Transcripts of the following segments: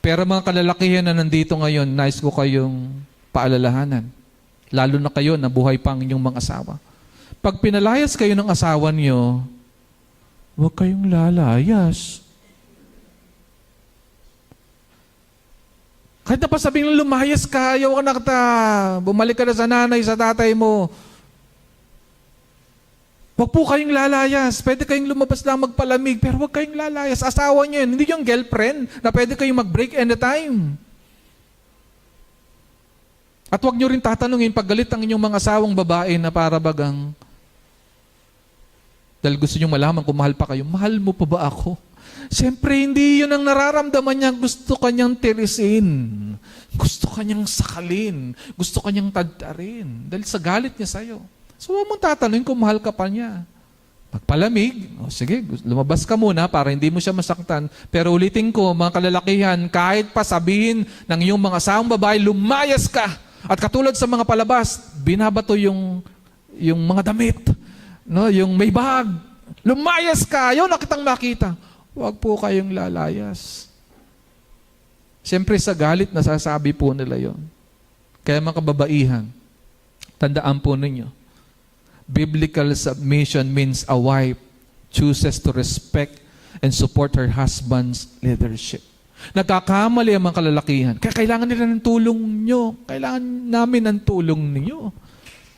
Pero mga kalalakihan na nandito ngayon, nais ko kayong paalalahanan. Lalo na kayo na buhay pa ang inyong mga asawa. Pag pinalayas kayo ng asawa niyo, huwag kayong lalayas. Kahit na pa sabing lumayas ka, ayaw ka na kita, bumalik ka na sa nanay, sa tatay mo. Huwag po kayong lalayas. Pwede kayong lumabas lang magpalamig, pero huwag kayong lalayas. Asawa niyo yun, hindi yung girlfriend na pwede kayong mag-break anytime. At huwag niyo rin tatanungin pag galit ang inyong mga asawang babae na para bagang dahil gusto niyo malaman kung mahal pa kayo, mahal mo pa ba ako? Siyempre, hindi yun ang nararamdaman niya. Gusto kanyang tirisin. Gusto kanyang sakalin. Gusto kanyang tadtarin. Dahil sa galit niya sa'yo. So, huwag mong tatanungin kung mahal ka pa niya. Pagpalamig, sige, lumabas ka muna para hindi mo siya masaktan. Pero ulitin ko, mga kalalakihan, kahit pa sabihin ng iyong mga asawang babae, lumayas ka. At katulad sa mga palabas, binabato yung mga damit. No, yung may bag. Lumayas ka, yun na kitang makita. Huwag po kayong lalayas. Siyempre sa galit, nasasabi po nila yon. Kaya mga kababaihan, tandaan po ninyo, biblical submission means a wife chooses to respect and support her husband's leadership. Nagkakamali ang mga kalalakihan. Kaya kailangan nila ng tulong nyo. Kailangan namin ng tulong ninyo.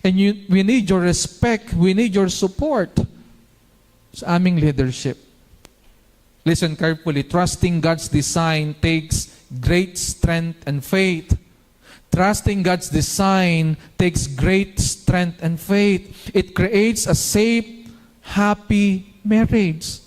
And we need your respect. We need your support sa aming leadership. Listen carefully. Trusting God's design takes great strength and faith. Trusting God's design takes great strength and faith. It creates a safe, happy marriage.